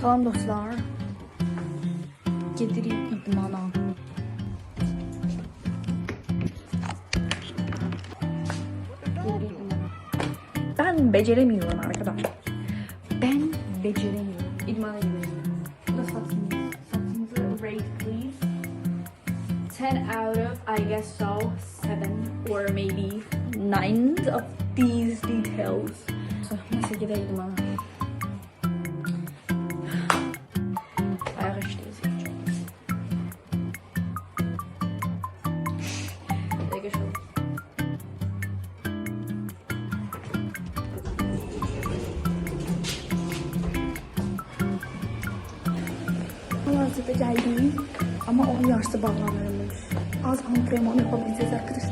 Salam dostlar. Gedirik idmana. Ben beceremiyorum arkadaşlar. Ben beceremiyorum. İdmana gidiyorum. Bu da saçınız. Saçınızı rate please. 10 out of I guess so 7 or maybe 9 of these details. So, nasıl gideyim bana? Ayak işliyiz. Take a shot. Hazırda geldim ama o yarısı bağlanırmış. Az antrenman yapabileceğiz arkadaşlar.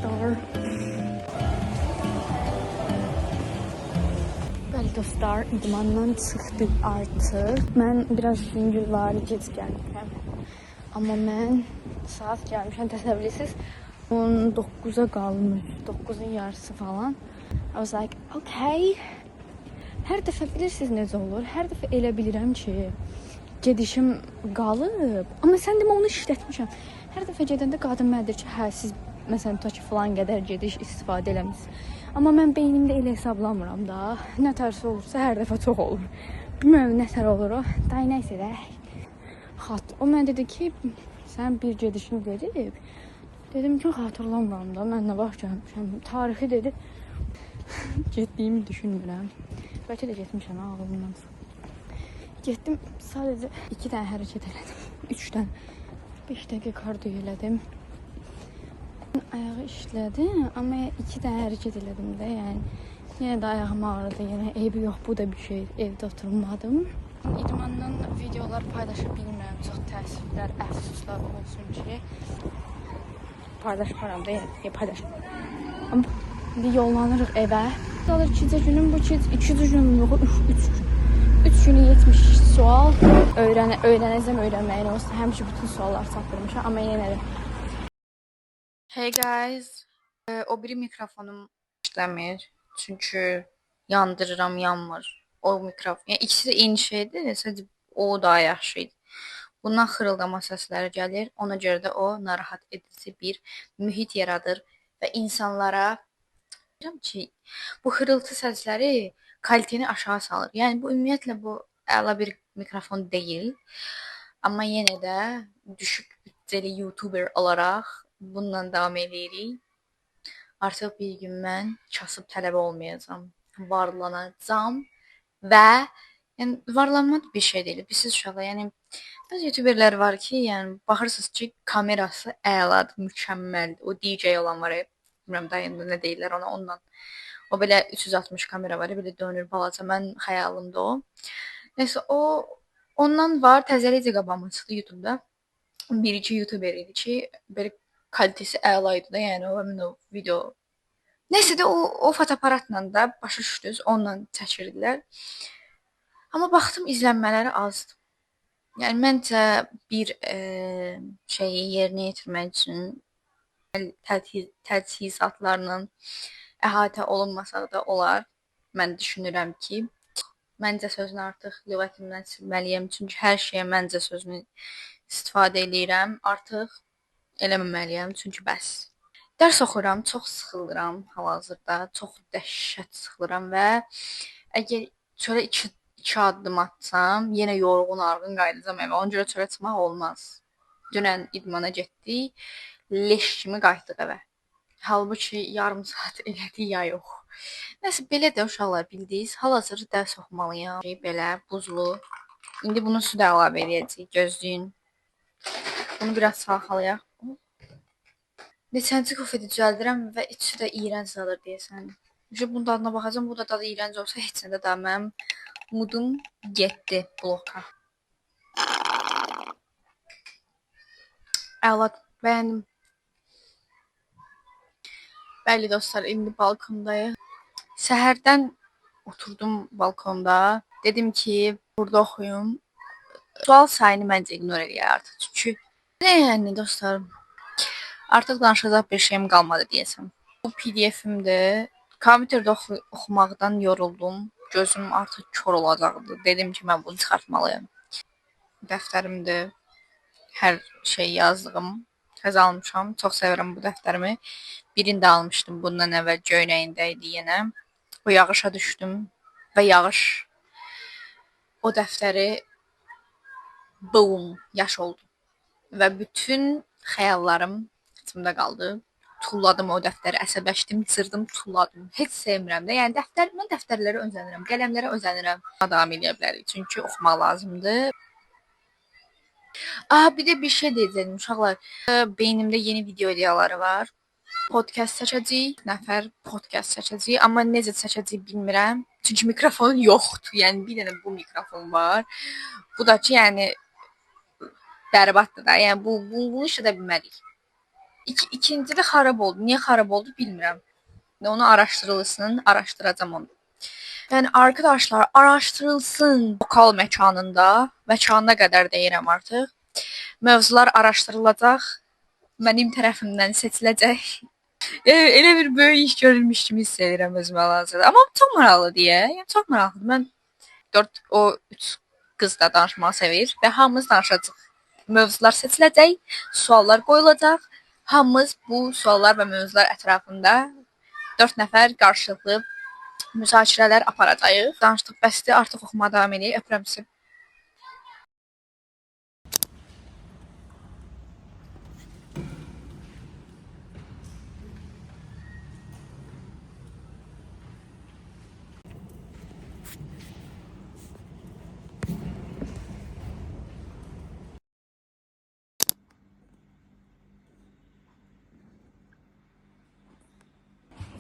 Bəli dostlar, idmandan çıxdıq artıq. Mən biraz yüngülvari gec gəlmişəm. Amma mən saat gəlmişəm, təsəvvür edirsiniz. 19'a qalmış, 9'un yarısı falan. I was like, okay. Hər dəfə bilirsiniz necə olur? Hər dəfə elə bilirəm ki, gedişim qalıb. Amma sən demə onu işlətmişəm. Hər dəfə gedəndə qadın mənə deyir ki, hə siz məsələn tutaq ki, falan qədər gediş istifadə eləmisiniz. Amma mən beynimdə elə hesablamıram da. Nə tərsi olursa hər dəfə çox olur. Bilmirəm nə tər olur o. Day nəysə də. Xat. O mənə dedi ki, sən bir gedişini verib. Dedim ki, xatırlamıram da. Mən nə vaxt gəlmişəm. Tarixi dedi. Getdiyimi düşünmürəm. Bəlkə də getmişəm ağlımdan. Getdim, sadəcə 2 dənə hərəkət elədim. 3 dənə. 5 dəqiqə kardiyo elədim. Ayağı işlədim, amma 2 dənə hərəkət elədim də, yəni yenə də ayağım ağrıdı, yenə eybi yox, bu da bir şey, evdə oturmadım. İdmandan videolar paylaşa bilmirəm, çox təəssüflər, əfsuslar olsun ki, paylaşmaram da, yəni paylaşmaram. Amma indi yollanırıq evə. Qalır 2-cə günüm, bu 2-cə günüm yox, 3 günü 70 sual öyrənəcəm, öyrənməyin olsun. Həmişə bütün suallar çatdırmışam, amma yenə də. Hey guys, o biri mikrofonum işləmir, çünki yandırıram, yanmır. O mikrofon, yəni ikisi də eyni şeydir, sadəcə o daha yaxşı idi. Bundan xırıldama səsləri gəlir, ona görə də o narahat edici bir mühit yaradır və insanlara deyirəm ki, bu xırıltı səsləri kalitəni aşağı salır. Yəni bu ümumiyyətlə bu əla bir mikrofon deyil. Amma yenə də düşük bütcəli YouTuber olaraq bununla davam edirik. Artıq bir gün mən kasıb tələbə olmayacağam. Varlanacağam və yəni varlanma bir şey deyil. Siz uşaqlar, yəni bəzi YouTuberlər var ki, yəni baxırsınız ki, kamerası əladır, mükəmməldir. O DJ olan var, bilmirəm dayında nə deyirlər ona, ondan. O belə 360 kamera var, belə dönür balaca. Mən xəyalımda o. Nəysə o ondan var, təzəlicə qabağıma çıxdı YouTube'da. Bir-iki YouTuber idi ki, belə kalitəsi əla idi də, yəni o video. Nəysə də o fotoaparatla da başa düşdünüz, onunla çəkirdilər. Amma baxdım izlənmələri azdır. Yəni məncə bir şeyi yerinə yetirmək üçün təchizatlarla əhatə olunmasa da olar. Mən düşünürəm ki, məncə sözünü artıq lüğətimdən silməliyəm, çünki hər şeyə məncə sözünü istifadə edirəm. Artıq eləməməliyəm, çünki bəs. Dərs oxuram, çox sıxılıram hal-hazırda, çox dəhşət sıxılıram və əgər çölə 2 addım atsam, yenə yorğun, arğın qayıdacam evə. Ona görə çölə çıxmaq olmaz. Dünən idmana getdik, leş kimi qayıtdıq evə. Halbuki yarım saat elədik ya yox. Nəsə belə də uşaqlar bildiniz, hal-hazırda dərs oxumalıyam. Belə buzlu. İndi bunu su da əlavə edəcəyik, gözləyin. Bunu biraz salxalayaq. Neçənci kofedi düzəldirəm və içi də iyrənc alır deyəsən. Bunun dadına baxacağım, bu da dadı iyrənc olsa heç nədə da mənim mudum getdi bloka. Əla, bəyəndim. Bəli dostlar, indi balkondayıq. Səhərdən oturdum balkonda. Dedim ki, burada oxuyum. Sual sayını məncə ignore eləyək artıq. Çünki nə yəni dostlarım? Artıq danışacaq bir şeyim qalmadı deyəsəm. Bu PDF-imdir. Kompüterdə oxumaqdan yoruldum. Gözüm artıq kör olacaqdı. Dedim ki, mən bunu çıxartmalıyam. dəftərimdir. Hər şey yazdığım. Təzə almışam. Çox sevirəm bu dəftərimi. Birini də almışdım bundan əvvəl göynəyində idi yenə. O yağışa düşdüm və yağış o dəftəri boom yaş oldu və bütün xəyallarım içimdə qaldı. Tulladım o dəftəri, əsəbləşdim, cırdım, tulladım. Heç sevmirəm də. Yəni mən dəftərlərə özənirəm, qələmlərə özənirəm. Davam edə bilərik çünki oxumaq lazımdır. Bir də bir şey deyəcəyim uşaqlar. Beynimdə yeni video ideyaları var. Podcast seçəcəyik. Nəfər podcast seçəcəyik, amma necə seçəcəyik bilmirəm. Çünki mikrofon yoxdur. Yəni bir dənə bu mikrofon var. Bu da ki, yəni bərbaddır da. Yəni bunu işə də bilmərik. İkinci də xarab oldu. Niyə xarab oldu bilmirəm. Onu araşdırılsın, araşdıracağam onu. Yəni arkadaşlar, araşdırılsın lokal məkanına qədər deyirəm artıq. Mövzular araşdırılacaq. Mənim tərəfimdən seçiləcək. Elə bir böyük iş görülmüş kimi hiss edirəm özümə hazırda. Amma çox maraqlı deyə. Yəni çox maraqlıdır. Mən 3 qız da danışmağı sevir və hamımız danışacağıq. Mövzular seçiləcək, suallar qoyulacaq. Hamımız bu suallar və mövzular ətrafında 4 nəfər qarşılıqlı müzakirələr aparacağıq. Danışdıq bəsdir, artıq oxumağa davam edək. Öpürəm sizi.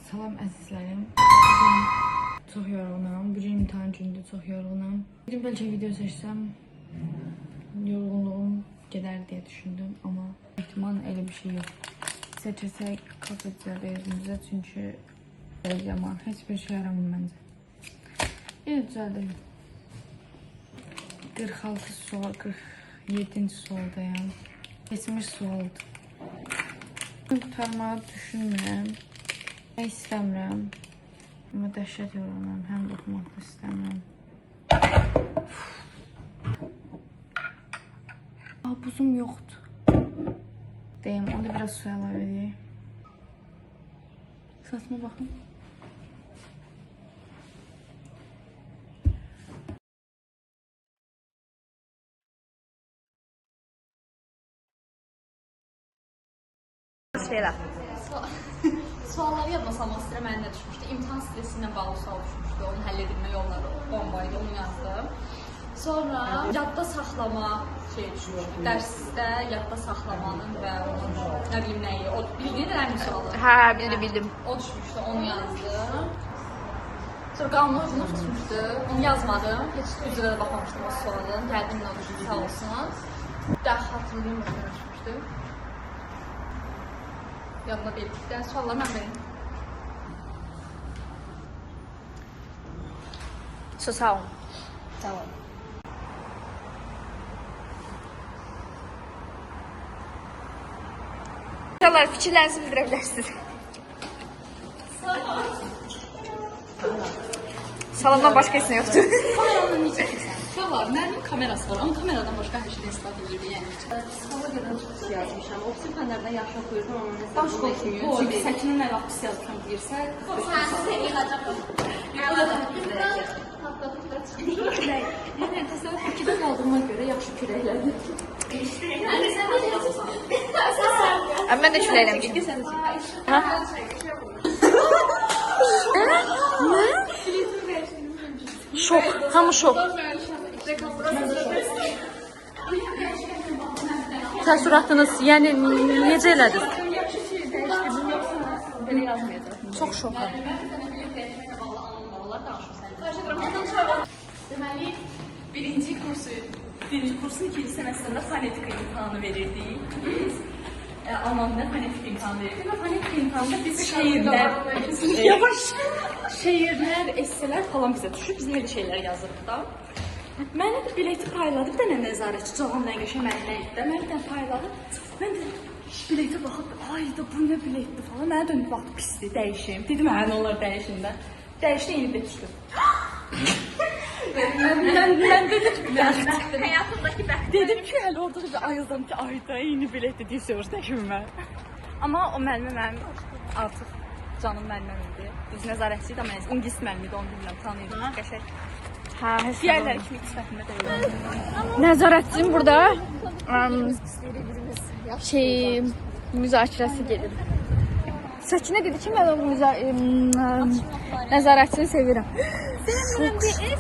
Salam əzizlərim. Çox yorğunam. Bugün imtahan gündür, çox yorğunam. Bugün bəlkə video seçsəm yorğunluğum gedər deyə düşündüm, amma ehtimal elə bir şey yox. Seçsək kapitlər özümüzə, çünki yaman heç bir şey yaramır məncə. Yenə düzəldim. 46 sual, 47-ci sualdayım. Keçmiş sualdır. Qurtarmağı düşünmürəm. İstəmirəm. Amma dəhşət yorulmam. Həm də oxumaq da istəmirəm. Buzum yoxdur. Deyim, onda biraz su əlavə edeyim. Saçma baxın. Sualları yadma salmaq istəyirəm, məndə düşmüşdü. İmtahan stresi ilə bağlı sual düşmüşdü. Onun həll edilmə yolları bombaydı, onu yazdım. Sonra yadda saxlama şey düşmüşdü. Dərsdə yadda saxlamanın və onun nə bilim nəyi, o bildiyiniz eləmi sualı? Hə, bildim. O düşmüşdü, onu yazdım. Sonra qanun ucunu tutmuşdu, onu yazmadım. Heç üzrə də baxmamışdım o sualın. Gəldim nə olmuşdu, sağ olsun. Daha xatırlayayım, nə düşmüşdü. Yanına değil. Yani suallar mən benim. Sağ olun. Sağ olun. İnşallah fikirlərinizi bildirə bilərsiniz. Salamdan başqa heç nə yoxdur. Kameranın necə keçsən? Uşaqlar, mənim kamerası var. Onun kameradan başqa hər şeydən istifadə edirdi. Yəni psixologiyadan çox pis yazmışam. O psix fənlərdən yaxşı oxuyurdum, amma məsələn baş oxuyur. Çünki Səkinin nə vaxt pis yazmışam deyirsə, sən yığacaqsan. Yəni təsəvvür Bakıda qaldığıma görə yaxşı kürəklərdir. Mən də küləklə Çünki sən şok, hamı şok. Təəssüratınız, yəni necə elədiniz? Çox şokam. Deməli, birinci kursun ikinci semestrində fonetika imtahanı verirdik. Biz Alman dilində fonetika imtahanı verirdik və fonetika imtahanında biz şeirlər, esselər falan bizə düşür. Biz elə şeylər yazırıq da. Mənə də bileti payladı, bir dənə nəzarətçi cavan rəngəşə mənə etdi. Mənə bir dənə payladı. Mən də biletə baxıb, ay da bu nə biletdir falan. Mənə döndü baxdı, pisdir, dəyişim. Dedim, hə, nə olar dəyişimdə. Dəyişdə yeni bilet düşdü. Həyatımdakı bəxt. Dedim ki, hələ orada bir ayıldım ki, ayda yeni biletdir deyə soruşdum mən. Amma o müəllimə mənim artıq canım müəllimim idi. Düz nəzarətçi idi, amma ingilis müəllimi idi, onu bilmirəm, tanıyırdım. Qəşəng. Hə, Digərləri kimi sifətində deyil. nəzarətçim burada müzakirəsi gedir. Səkinə dedi ki, mən o nəzarətçini sevirəm.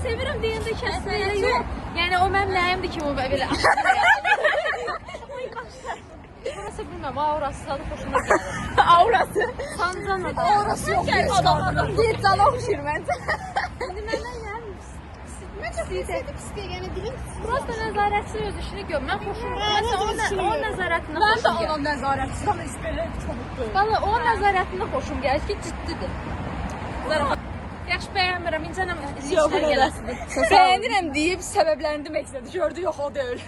Sevirəm deyəndə kəsməyə yox. Yəni o mənim nəyimdir ki, o belə. Burası bilməm, aurası zadı xoşuma gəlir. Aurası. Sancanla da. Aurası yox, adamın. Bir cana oxşur məncə. Prosta nəzarətçi öz işini gör. Mən xoşum. Məsələn, o nəzarətində Mən də xoşum gəlir. onun nəzarətçisi, amma heç belə çabukdur. Valla o nəzarətində xoşum gəlir ki, ciddidir. Yaxşı bəyənmirəm, incənəm işlər gələsidir. Bəyənirəm deyib səbəblərini demək istədi. Gördü, yox o deyil.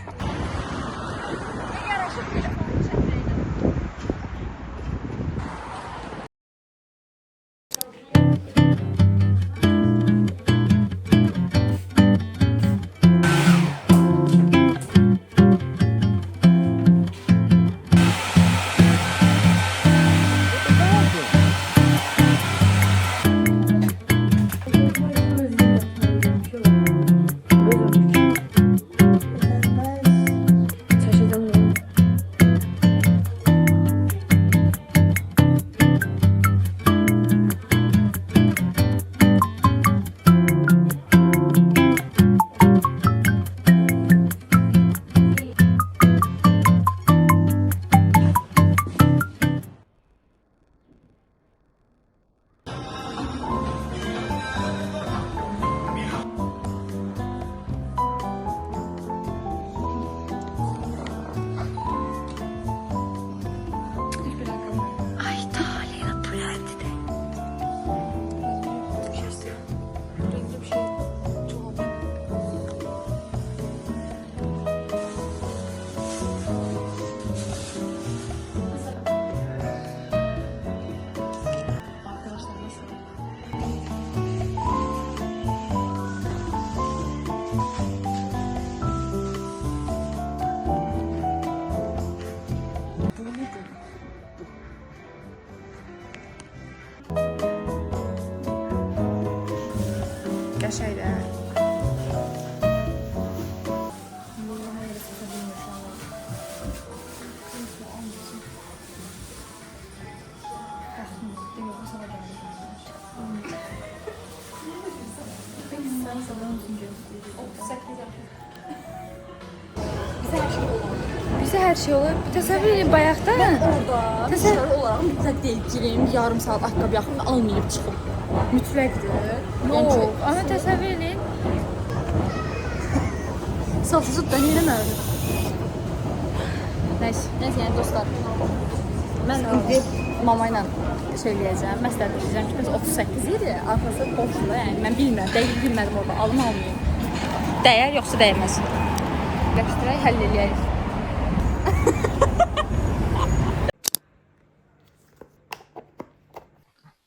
Qəşəngdir. Bizə hər şey olur. Təsəvvür edin bayaqdan. Orada dışarı olaraq mütləq deyib gireyim, yarım saat ayaqqabı yaxın almayıb çıxım. Mütləqdir. Yox, amma təsəvvür edin. Safsız da nə eləməlidir? Nəysə. Nəysə, yəni dostlar. Mən indi mama ilə söyləyəcəm, məsləhət edəcəm ki, biz 38 idi, arkası boşdur, yəni mən bilmirəm, dəqiq bilmədim orada, alım almayım. Dəyər yoxsa dəyməz? Birləşdirək, həll eləyək.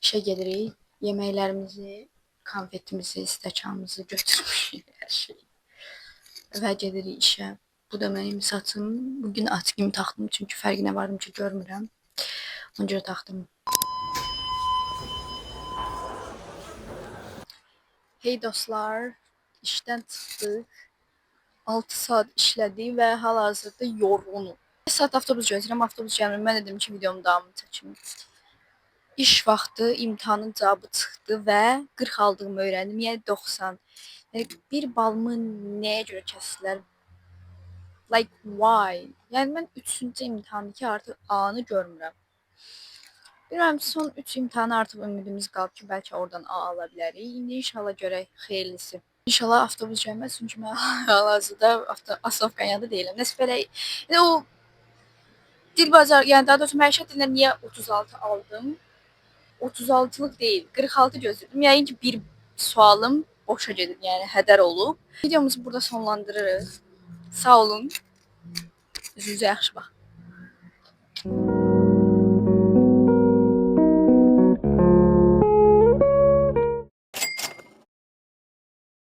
İşə gedirik. Yeməklərimizi, konfetimizi, stəkanımızı götürmüşük hər şey. Və gedirik işə. Bu da mənim saçım. Bugün at kimi taxdım çünki fərqinə vardım ki, görmürəm. Ona görə taxdım. Hey dostlar, işdən çıxdıq. 6 saat işlədik və hal-hazırda yorğunum. 5 saat avtobus gözləyirəm, avtobus gəlmir. Mən dedim ki, videomu davamını çəkim. İş vaxtı imtahanın cavabı çıxdı və 40 aldığımı öyrəndim. Yəni 90. Yəni bir balımı nəyə görə kəsdilər? Like why? Yəni mən 3-cü imtahandakı artıq A-nı görmürəm. Bilmirəm, son 3 imtahana artıq ümidimiz qalıb ki, bəlkə oradan A ala bilərik. İndi inşallah görək xeyirlisi. İnşallah avtobus gəlməz, çünki mən hal-hazırda Asofqanın yanında deyiləm. Nəsə belə, yəni o dil bazar, yəni daha doğrusu məişət dilində niyə 36 aldım? 36'lık değil, 46 gözlüydüm. Yəni ki bir sualım boşa gedib, yəni hədər olub. Videomuzu burada sonlandırırıq. Sağ olun. Üzünüzə yaxşı baxın.